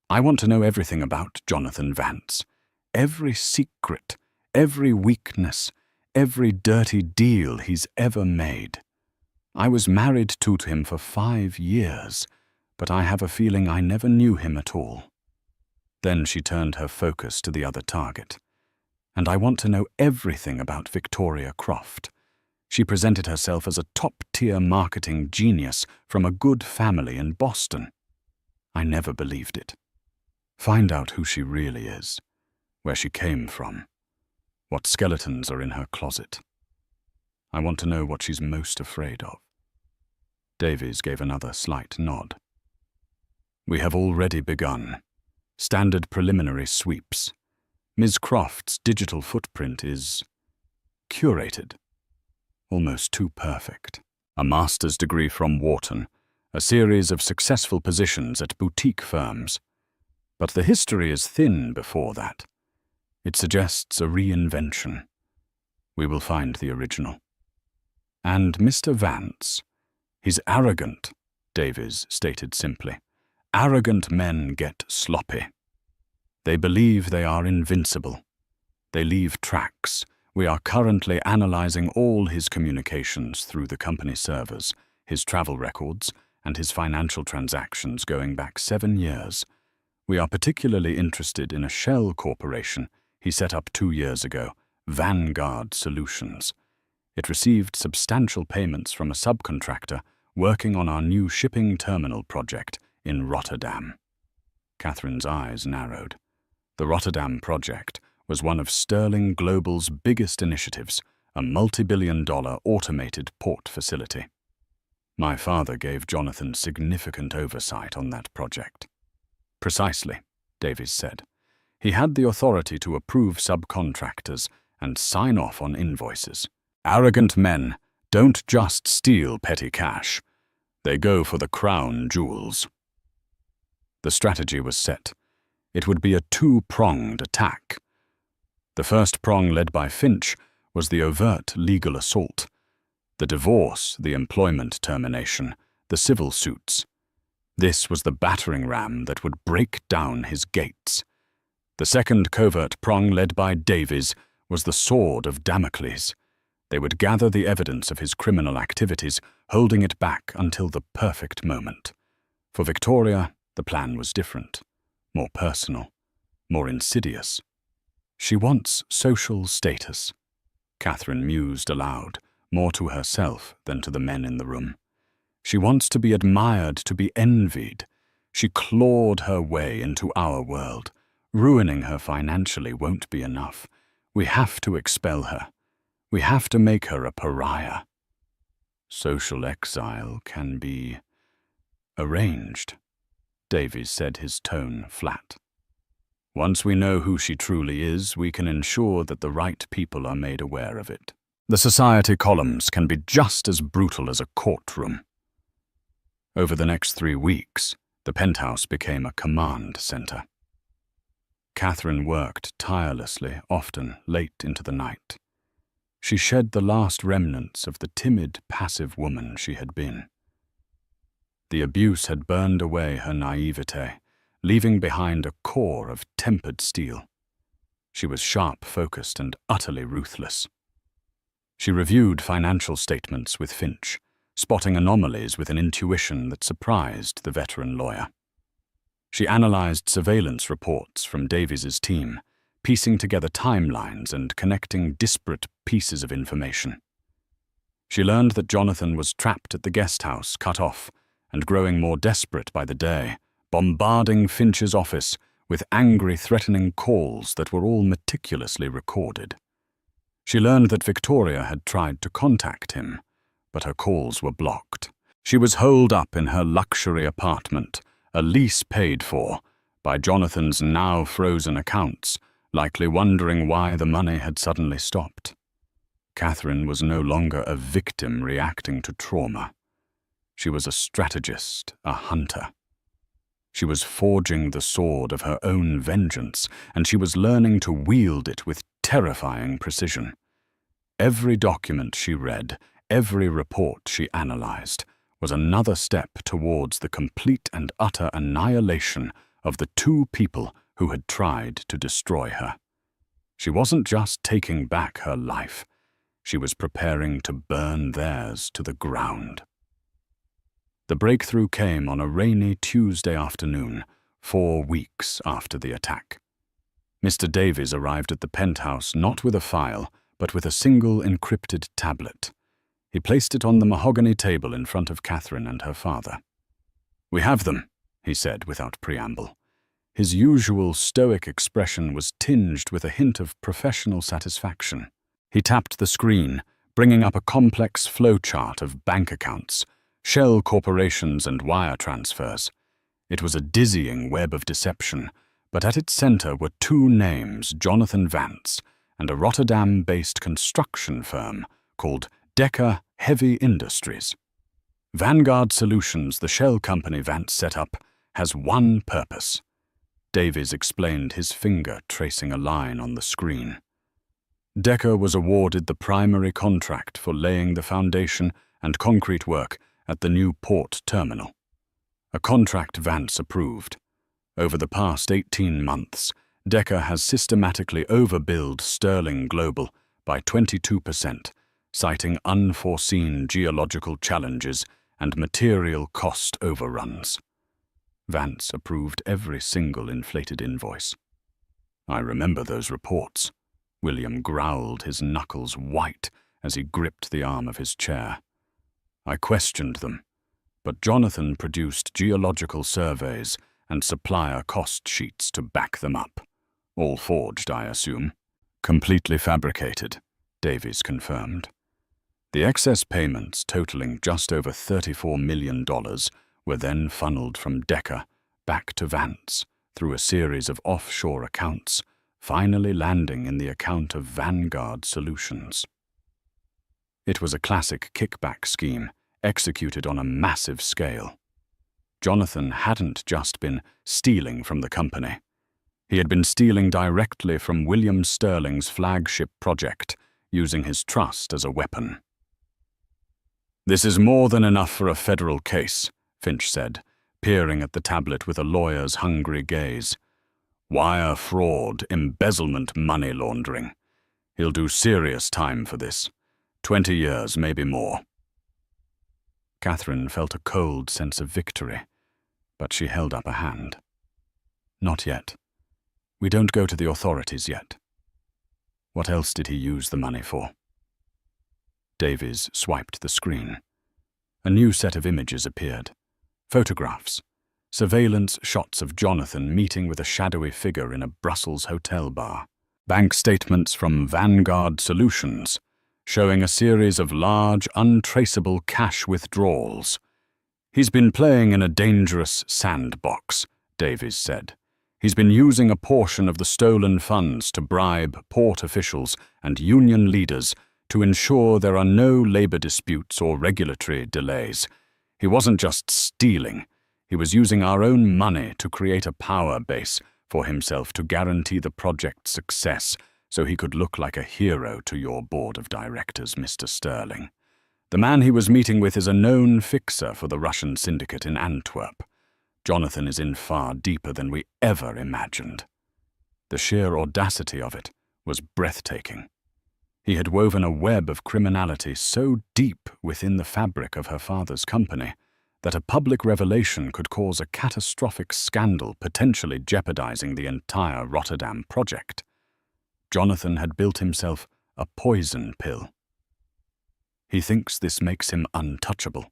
A: I want to know everything about Jonathan Vance. Every secret, every weakness, every dirty deal he's ever made. I was married to him for 5 years, but I have a feeling I never knew him at all. Then she turned her focus to the other target. And I want to know everything about Victoria Croft. She presented herself as a top-tier marketing genius from a good family in Boston. I never believed it. Find out who she really is, where she came from, what skeletons are in her closet. I want to know what she's most afraid of. Davies gave another slight nod. We have already begun. Standard preliminary sweeps. Ms. Croft's digital footprint is curated. Almost too perfect. A master's degree from Wharton, a series of successful positions at boutique firms. But the history is thin before that. It suggests a reinvention. We will find the original. And Mr. Vance, he's arrogant, Davies stated simply. Arrogant men get sloppy. They believe they are invincible. They leave tracks. We are currently analyzing all his communications through the company servers, his travel records, and his financial transactions going back 7 years. We are particularly interested in a shell corporation he set up 2 years ago, Vanguard Solutions. It received substantial payments from a subcontractor working on our new shipping terminal project in Rotterdam. Catherine's eyes narrowed. The Rotterdam project was one of Sterling Global's biggest initiatives, a multi-billion-dollar automated port facility. My father gave Jonathan significant oversight on that project. Precisely, Davies said. He had the authority to approve subcontractors and sign off on invoices. Arrogant men don't just steal petty cash. They go for the crown jewels. The strategy was set. It would be a two-pronged attack. The first prong, led by Finch, was the overt legal assault. The divorce, the employment termination, the civil suits. This was the battering ram that would break down his gates. The second covert prong, led by Davies, was the sword of Damocles. They would gather the evidence of his criminal activities, holding it back until the perfect moment. For Victoria, the plan was different, more personal, more insidious. She wants social status, Catherine mused aloud, more to herself than to the men in the room. She wants to be admired, to be envied. She clawed her way into our world. Ruining her financially won't be enough. We have to expel her. We have to make her a pariah. Social exile can be arranged, Davies said, his tone flat. Once we know who she truly is, we can ensure that the right people are made aware of it. The society columns can be just as brutal as a courtroom. Over the next 3 weeks, the penthouse became a command center. Catherine worked tirelessly, often late into the night. She shed the last remnants of the timid, passive woman she had been. The abuse had burned away her naivete, leaving behind a core of tempered steel. She was sharp-focused and utterly ruthless. She reviewed financial statements with Finch, spotting anomalies with an intuition that surprised the veteran lawyer. She analyzed surveillance reports from Davies's team, piecing together timelines and connecting disparate pieces of information. She learned that Jonathan was trapped at the guest house, cut off, and growing more desperate by the day, bombarding Finch's office with angry, threatening calls that were all meticulously recorded. She learned that Victoria had tried to contact him, but her calls were blocked. She was holed up in her luxury apartment, a lease paid for, by Jonathan's now frozen accounts, likely wondering why the money had suddenly stopped. Catherine was no longer a victim reacting to trauma. She was a strategist, a hunter. She was forging the sword of her own vengeance, and she was learning to wield it with terrifying precision. Every document she read, every report she analyzed, was another step towards the complete and utter annihilation of the two people who had tried to destroy her. She wasn't just taking back her life, she was preparing to burn theirs to the ground. The breakthrough came on a rainy Tuesday afternoon, 4 weeks after the attack. Mr. Davies arrived at the penthouse not with a file, but with a single encrypted tablet. He placed it on the mahogany table in front of Catherine and her father. "We have them," he said without preamble. His usual stoic expression was tinged with a hint of professional satisfaction. He tapped the screen, bringing up a complex flowchart of bank accounts, shell corporations and wire transfers. It was a dizzying web of deception, but at its center were 2 names, Jonathan Vance, and a Rotterdam-based construction firm called Decker Heavy Industries. Vanguard Solutions, the shell company Vance set up, has one purpose. Davies explained, his finger tracing a line on the screen. Decker was awarded the primary contract for laying the foundation and concrete work at the new port terminal. A contract Vance approved. Over the past 18 months, Decker has systematically overbilled Sterling Global by 22%, citing unforeseen geological challenges and material cost overruns. Vance approved every single inflated invoice. "I remember those reports." William growled, his knuckles white as he gripped the arm of his chair. "I questioned them, but Jonathan produced geological surveys and supplier cost sheets to back them up. All forged, I assume." "Completely fabricated," Davies confirmed. The excess payments, totaling just over $34 million, were then funneled from Decker back to Vance through a series of offshore accounts, finally landing in the account of Vanguard Solutions. It was a classic kickback scheme, executed on a massive scale. Jonathan hadn't just been stealing from the company. He had been stealing directly from William Sterling's flagship project, using his trust as a weapon. "This is more than enough for a federal case," Finch said, peering at the tablet with a lawyer's hungry gaze. "Wire fraud, embezzlement, money laundering. He'll do serious time for this. 20 years, maybe more." Catherine felt a cold sense of victory, but she held up a hand. "Not yet. We don't go to the authorities yet." "What else did he use the money for?" Davies swiped the screen. A new set of images appeared. Photographs. Surveillance shots of Jonathan meeting with a shadowy figure in a Brussels hotel bar. Bank statements from Vanguard Solutions, showing a series of large, untraceable cash withdrawals. "He's been playing in a dangerous sandbox," Davies said. "He's been using a portion of the stolen funds to bribe port officials and union leaders to ensure there are no labor disputes or regulatory delays. He wasn't just stealing. He was using our own money to create a power base for himself to guarantee the project's success so he could look like a hero to your board of directors, Mr. Sterling. The man he was meeting with is a known fixer for the Russian syndicate in Antwerp. Jonathan is in far deeper than we ever imagined." The sheer audacity of it was breathtaking. He had woven a web of criminality so deep within the fabric of her father's company that a public revelation could cause a catastrophic scandal potentially jeopardizing the entire Rotterdam project. Jonathan had built himself a poison pill. "He thinks this makes him untouchable,"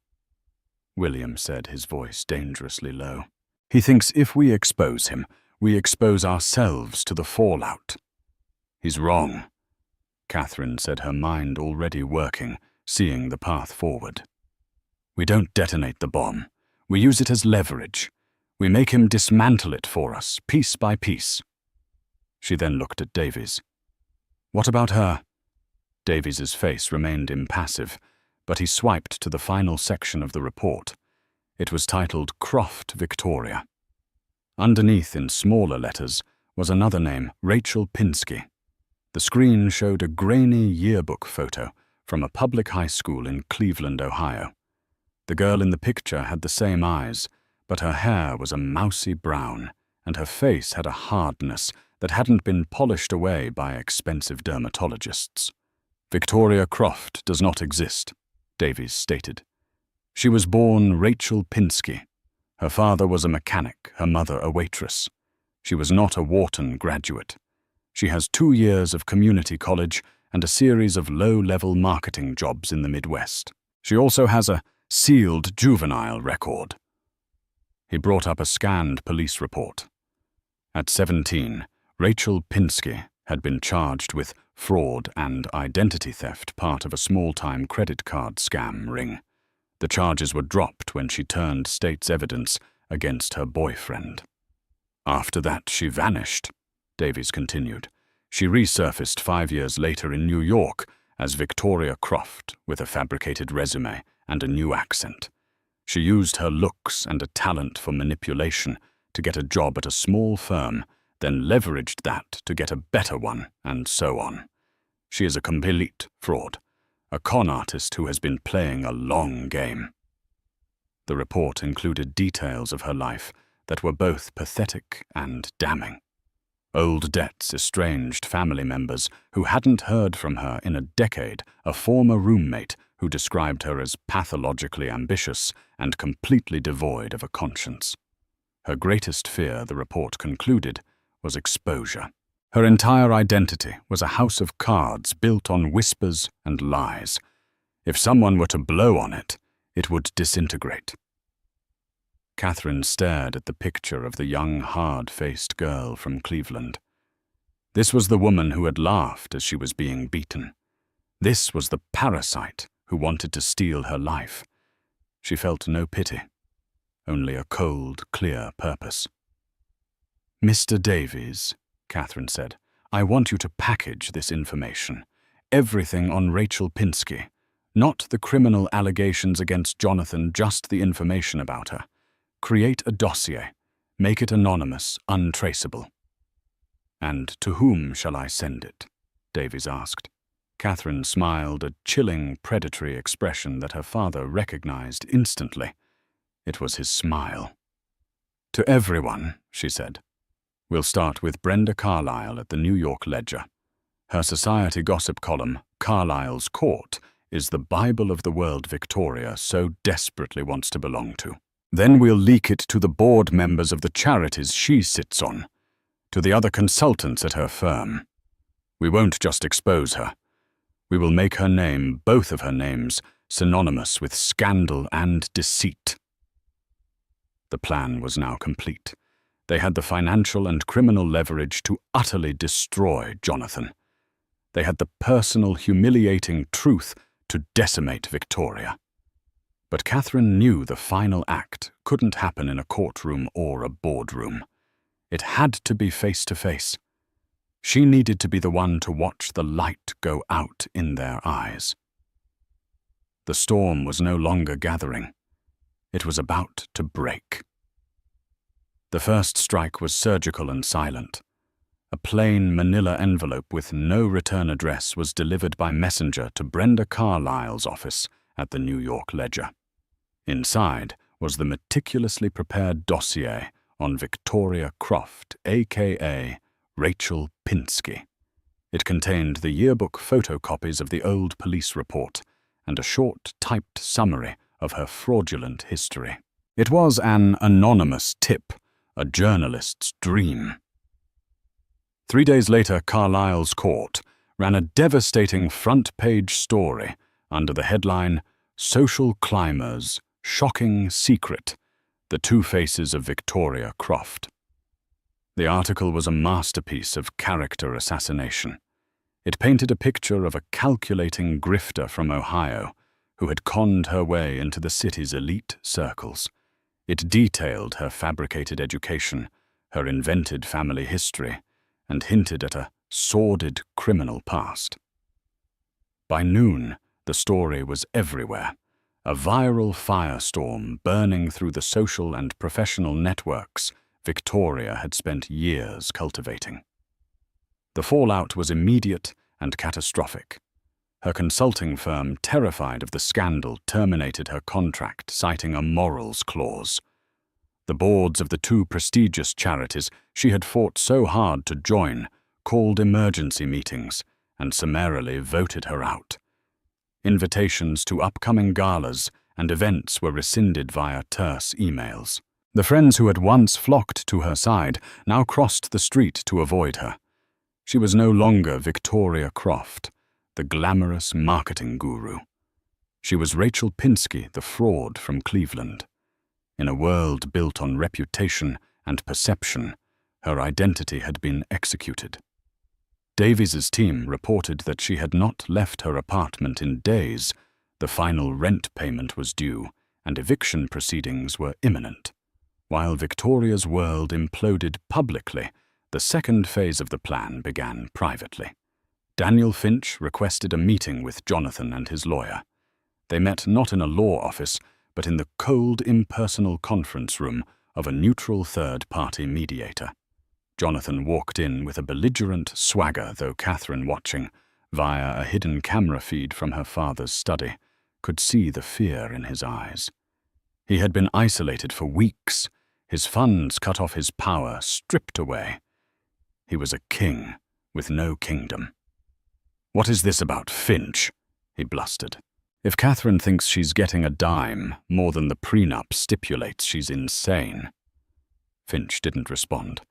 A: William said, his voice dangerously low. "He thinks if we expose him, we expose ourselves to the fallout." "He's wrong," Catherine said, her mind already working, seeing the path forward. "We don't detonate the bomb. We use it as leverage. We make him dismantle it for us, piece by piece." She then looked at Davies. "What about her?" Davies's face remained impassive, but he swiped to the final section of the report. It was titled Croft Victoria. Underneath, in smaller letters, was another name, Rachel Pinsky. The screen showed a grainy yearbook photo from a public high school in Cleveland, Ohio. The girl in the picture had the same eyes, but her hair was a mousy brown, and her face had a hardness that hadn't been polished away by expensive dermatologists. "Victoria Croft does not exist," Davies stated. "She was born Rachel Pinsky. Her father was a mechanic, her mother a waitress. She was not a Wharton graduate. She has 2 years of community college and a series of low-level marketing jobs in the Midwest. She also has a sealed juvenile record." He brought up a scanned police report. At 17, Rachel Pinsky had been charged with fraud and identity theft, part of a small-time credit card scam ring. The charges were dropped when she turned state's evidence against her boyfriend. "After that, she vanished," Davies continued. "She resurfaced 5 years later in New York as Victoria Croft with a fabricated resume and a new accent. She used her looks and a talent for manipulation to get a job at a small firm, then leveraged that to get a better one, and so on. She is a complete fraud, a con artist who has been playing a long game." The report included details of her life that were both pathetic and damning. Old debts, estranged family members who hadn't heard from her in a decade, a former roommate who described her as pathologically ambitious and completely devoid of a conscience. Her greatest fear, the report concluded, was exposure. Her entire identity was a house of cards built on whispers and lies. If someone were to blow on it, it would disintegrate. Catherine stared at the picture of the young, hard-faced girl from Cleveland. This was the woman who had laughed as she was being beaten. This was the parasite who wanted to steal her life. She felt no pity, only a cold, clear purpose. "Mr. Davies," Catherine said, "I want you to package this information. Everything on Rachel Pinsky. Not the criminal allegations against Jonathan, just the information about her. Create a dossier. Make it anonymous, untraceable." "And to whom shall I send it?" Davies asked. Catherine smiled, a chilling, predatory expression that her father recognized instantly. It was his smile. "To everyone," she said. "We'll start with Brenda Carlyle at the New York Ledger. Her society gossip column, Carlyle's Court, is the Bible of the world Victoria so desperately wants to belong to. Then we'll leak it to the board members of the charities she sits on, to the other consultants at her firm. We won't just expose her. We will make her name, both of her names, synonymous with scandal and deceit." The plan was now complete. They had the financial and criminal leverage to utterly destroy Jonathan. They had the personal, humiliating truth to decimate Victoria. But Catherine knew the final act couldn't happen in a courtroom or a boardroom. It had to be face-to-face. She needed to be the one to watch the light go out in their eyes. The storm was no longer gathering. It was about to break. The first strike was surgical and silent. A plain manila envelope with no return address was delivered by messenger to Brenda Carlyle's office at the New York Ledger. Inside was the meticulously prepared dossier on Victoria Croft, a.k.a. Rachel Pinsky. It contained the yearbook photocopies of the old police report and a short typed summary of her fraudulent history. It was an anonymous tip, a journalist's dream. 3 days later, Carlisle's court ran a devastating front-page story under the headline, "Social Climbers, Shocking Secret, the Two Faces of Victoria Croft." The article was a masterpiece of character assassination. It painted a picture of a calculating grifter from Ohio who had conned her way into the city's elite circles. It detailed her fabricated education, her invented family history, and hinted at a sordid criminal past. By noon, the story was everywhere, a viral firestorm burning through the social and professional networks Victoria had spent years cultivating. The fallout was immediate and catastrophic. Her consulting firm, terrified of the scandal, terminated her contract, citing a morals clause. The boards of the two prestigious charities she had fought so hard to join called emergency meetings and summarily voted her out. Invitations to upcoming galas and events were rescinded via terse emails. The friends who had once flocked to her side now crossed the street to avoid her. She was no longer Victoria Croft, the glamorous marketing guru. She was Rachel Pinsky, the fraud from Cleveland. In a world built on reputation and perception, her identity had been executed. Davies's team reported that she had not left her apartment in days. The final rent payment was due, and eviction proceedings were imminent. While Victoria's world imploded publicly, the second phase of the plan began privately. Daniel Finch requested a meeting with Jonathan and his lawyer. They met not in a law office, but in the cold, impersonal conference room of a neutral third-party mediator. Jonathan walked in with a belligerent swagger, though Catherine, watching via a hidden camera feed from her father's study, could see the fear in his eyes. He had been isolated for weeks, his funds cut off, his power stripped away. He was a king with no kingdom. "What is this about Finch?" he blustered. "If Catherine thinks she's getting a dime more than the prenup stipulates, she's insane." Finch didn't respond.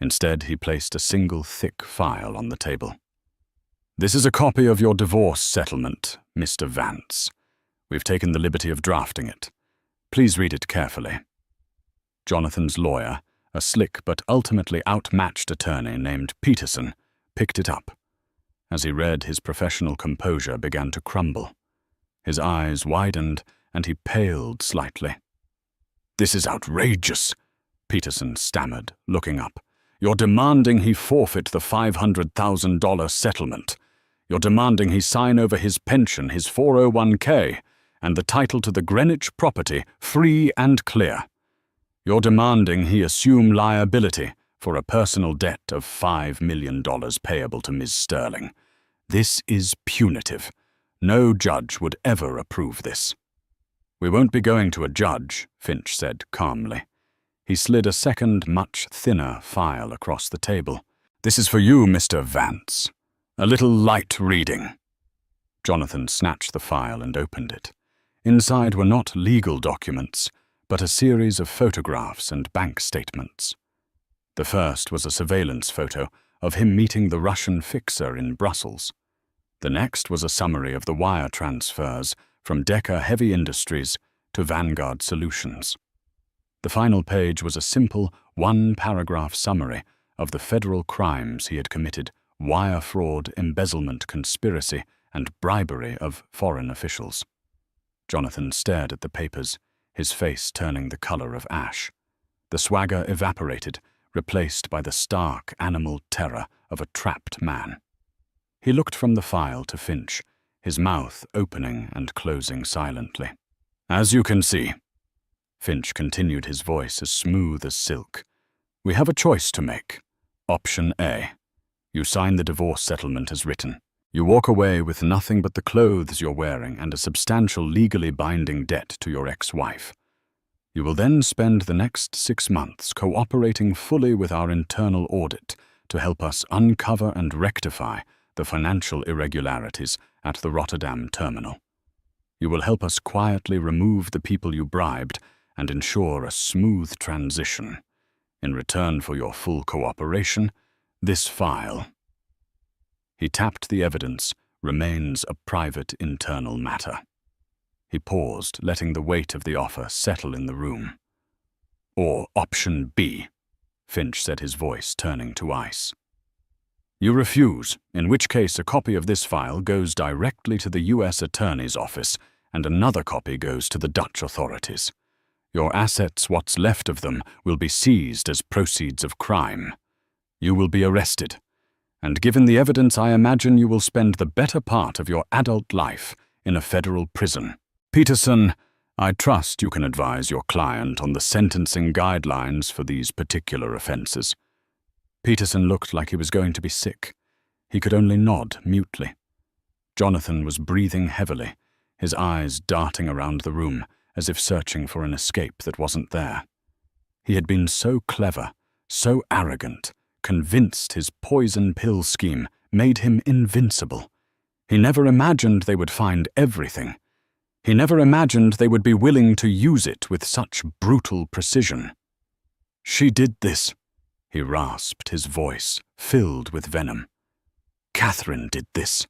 A: Instead, he placed a single thick file on the table. "This is a copy of your divorce settlement, Mr. Vance. We've taken the liberty of drafting it. Please read it carefully." Jonathan's lawyer, a slick but ultimately outmatched attorney named Peterson, picked it up. As he read, his professional composure began to crumble. His eyes widened, and he paled slightly. "This is outrageous," Peterson stammered, looking up. "You're demanding he forfeit the $500,000 settlement. You're demanding he sign over his pension, his 401k, and the title to the Greenwich property free and clear. You're demanding he assume liability for a personal debt of $5 million payable to Ms. Sterling. This is punitive. No judge would ever approve this." "We won't be going to a judge," Finch said calmly. He slid a second, much thinner file across the table. "This is for you, Mr. Vance. A little light reading." Jonathan snatched the file and opened it. Inside were not legal documents, but a series of photographs and bank statements. The first was a surveillance photo of him meeting the Russian fixer in Brussels. The next was a summary of the wire transfers from Decker Heavy Industries to Vanguard Solutions. The final page was a simple one-paragraph summary of the federal crimes he had committed: wire fraud, embezzlement, conspiracy, and bribery of foreign officials. Jonathan stared at the papers, his face turning the color of ash. The swagger evaporated, replaced by the stark animal terror of a trapped man. He looked from the file to Finch, his mouth opening and closing silently. "As you can see," Finch continued, his voice as smooth as silk, "we have a choice to make. Option A. You sign the divorce settlement as written. You walk away with nothing but the clothes you're wearing and a substantial legally binding debt to your ex-wife. You will then spend the next 6 months cooperating fully with our internal audit to help us uncover and rectify the financial irregularities at the Rotterdam terminal. You will help us quietly remove the people you bribed and ensure a smooth transition. In return for your full cooperation, this file," he tapped the evidence, "remains a private internal matter." He paused, letting the weight of the offer settle in the room. "Or option B," Finch said, his voice turning to ice. "You refuse, in which case a copy of this file goes directly to the U.S. Attorney's Office and another copy goes to the Dutch authorities. Your assets, what's left of them, will be seized as proceeds of crime. You will be arrested, and given the evidence, I imagine you will spend the better part of your adult life in a federal prison. Peterson, I trust you can advise your client on the sentencing guidelines for these particular offenses." Peterson looked like he was going to be sick. He could only nod mutely. Jonathan was breathing heavily, his eyes darting around the room as if searching for an escape that wasn't there. He had been so clever, so arrogant, convinced his poison pill scheme made him invincible. He never imagined they would find everything. He never imagined they would be willing to use it with such brutal precision. "She did this," he rasped, his voice filled with venom. "Catherine did this.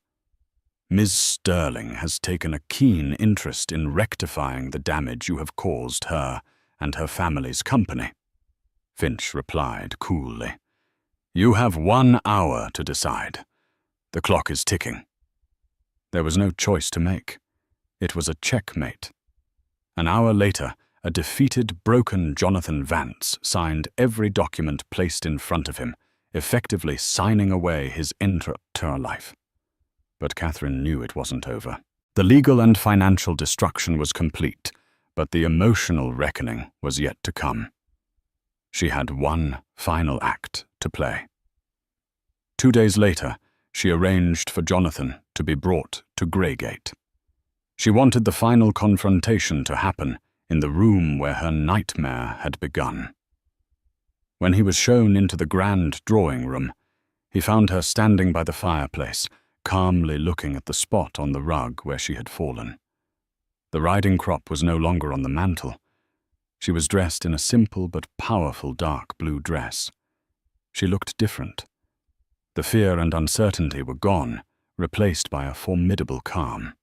A: Ms. Sterling has taken a keen interest in rectifying the damage you have caused her and her family's company," Finch replied coolly. "You have 1 hour to decide. The clock is ticking." There was no choice to make. It was a checkmate. An hour later, a defeated, broken Jonathan Vance signed every document placed in front of him, effectively signing away his entire life. But Catherine knew it wasn't over. The legal and financial destruction was complete, but the emotional reckoning was yet to come. She had one final act to play. 2 days later, she arranged for Jonathan to be brought to Greygate. She wanted the final confrontation to happen in the room where her nightmare had begun. When he was shown into the grand drawing room, he found her standing by the fireplace, calmly looking at the spot on the rug where she had fallen. The riding crop was no longer on the mantel. She was dressed in a simple but powerful dark blue dress. She looked different. The fear and uncertainty were gone, replaced by a formidable calm.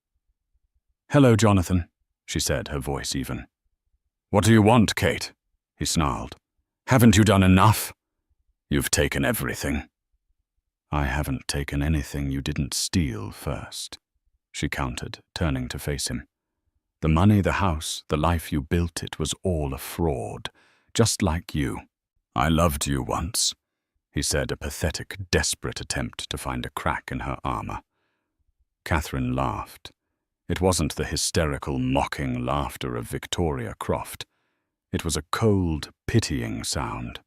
A: "Hello, Jonathan," she said, her voice even. "What do you want, Kate?" he snarled. "Haven't you done enough? You've taken everything." "I haven't taken anything you didn't steal first," she countered, turning to face him. "The money, the house, the life you built, it was all a fraud, just like you." "I loved you once," he said, a pathetic, desperate attempt to find a crack in her armor. Catherine laughed. It wasn't the hysterical, mocking laughter of Victoria Croft. It was a cold, pitying sound.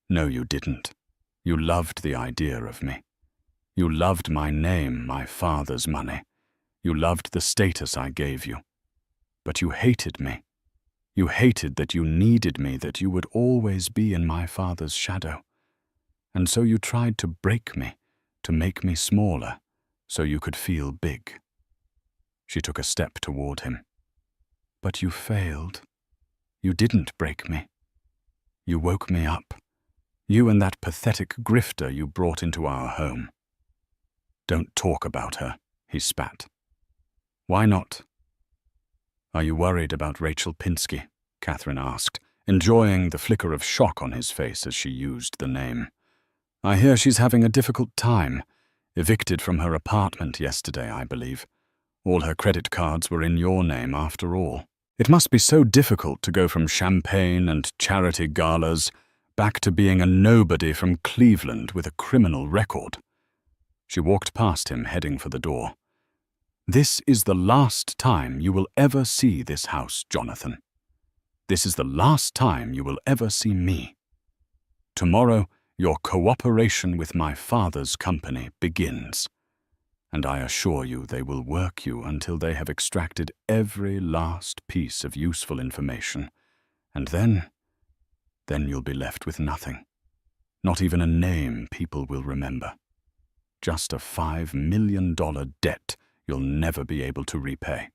A: "No, you didn't. You loved the idea of me. You loved my name, my father's money. You loved the status I gave you. But you hated me. You hated that you needed me, that you would always be in my father's shadow. And so you tried to break me, to make me smaller, so you could feel big." She took a step toward him. "But you failed. You didn't break me. You woke me up. You and that pathetic grifter you brought into our home." "Don't talk about her," he spat. "Why not?" "Are you worried about Rachel Pinsky?" Catherine asked, enjoying the flicker of shock on his face as she used the name. "I hear she's having a difficult time. Evicted from her apartment yesterday, I believe. All her credit cards were in your name after all. It must be so difficult to go from champagne and charity galas back to being a nobody from Cleveland with a criminal record." She walked past him, heading for the door. "This is the last time you will ever see this house, Jonathan. This is the last time you will ever see me. Tomorrow, your cooperation with my father's company begins. And I assure you they will work you until they have extracted every last piece of useful information. And then you'll be left with nothing. Not even a name people will remember. Just a $5 million debt you'll never be able to repay."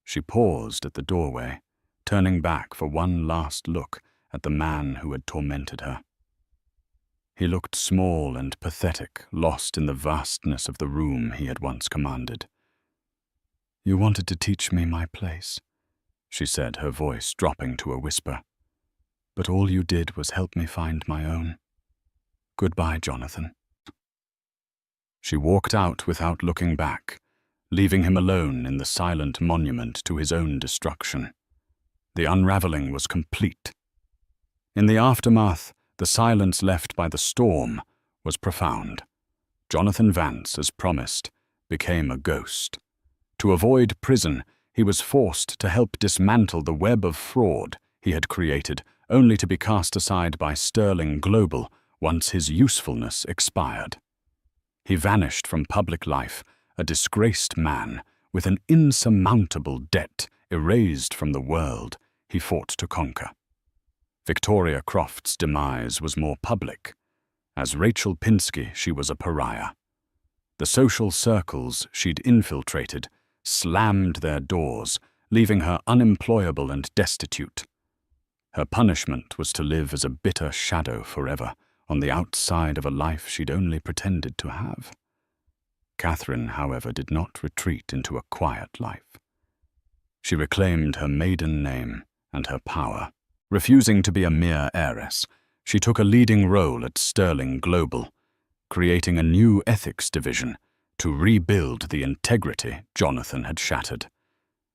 A: She paused at the doorway, turning back for one last look at the man who had tormented her. He looked small and pathetic, lost in the vastness of the room he had once commanded. "You wanted to teach me my place," she said, her voice dropping to a whisper. "But all you did was help me find my own. Goodbye, Jonathan." She walked out without looking back, leaving him alone in the silent monument to his own destruction. The unraveling was complete. In the aftermath, the silence left by the storm was profound. Jonathan Vance, as promised, became a ghost. To avoid prison, he was forced to help dismantle the web of fraud he had created, only to be cast aside by Sterling Global once his usefulness expired. He vanished from public life, a disgraced man with an insurmountable debt erased from the world he fought to conquer. Victoria Croft's demise was more public. As Rachel Pinsky, she was a pariah. The social circles she'd infiltrated slammed their doors, leaving her unemployable and destitute. Her punishment was to live as a bitter shadow forever on the outside of a life she'd only pretended to have. Catherine, however, did not retreat into a quiet life. She reclaimed her maiden name and her power. Refusing to be a mere heiress, she took a leading role at Sterling Global, creating a new ethics division to rebuild the integrity Jonathan had shattered.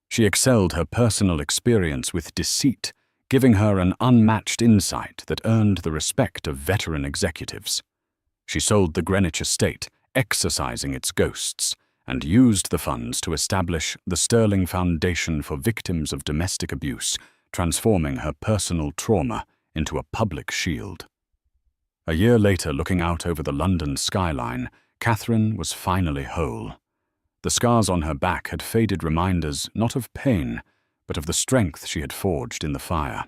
A: She excelled her personal experience with deceit, giving her an unmatched insight that earned the respect of veteran executives. She sold the Greenwich estate, exorcising its ghosts, and used the funds to establish the Sterling Foundation for Victims of Domestic Abuse, transforming her personal trauma into a public shield. A year later, looking out over the London skyline, Catherine was finally whole. The scars on her back had faded reminders not of pain, but of the strength she had forged in the fire.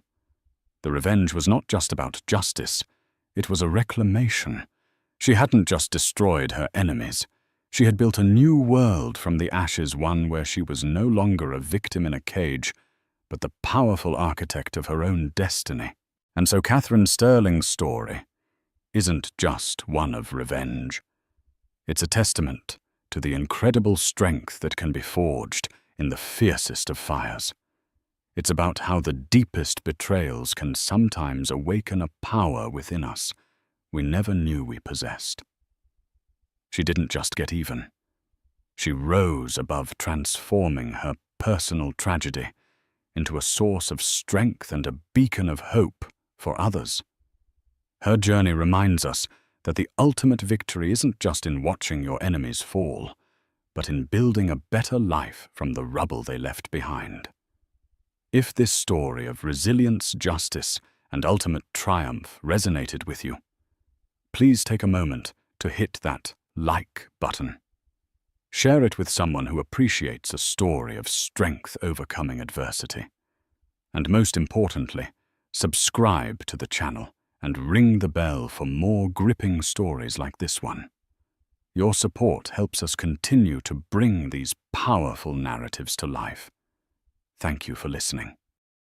A: The revenge was not just about justice, it was a reclamation. She hadn't just destroyed her enemies. She had built a new world from the ashes, one where she was no longer a victim in a cage, but the powerful architect of her own destiny. And so Catherine Sterling's story isn't just one of revenge. It's a testament to the incredible strength that can be forged in the fiercest of fires. It's about how the deepest betrayals can sometimes awaken a power within us we never knew we possessed. She didn't just get even. She rose above transforming her personal tragedy into a source of strength and a beacon of hope for others. Her journey reminds us that the ultimate victory isn't just in watching your enemies fall, but in building a better life from the rubble they left behind. If this story of resilience, justice, and ultimate triumph resonated with you, please take a moment to hit that like button. Share it with someone who appreciates a story of strength overcoming adversity. And most importantly, subscribe to the channel and ring the bell for more gripping stories like this one. Your support helps us continue to bring these powerful narratives to life. Thank you for listening.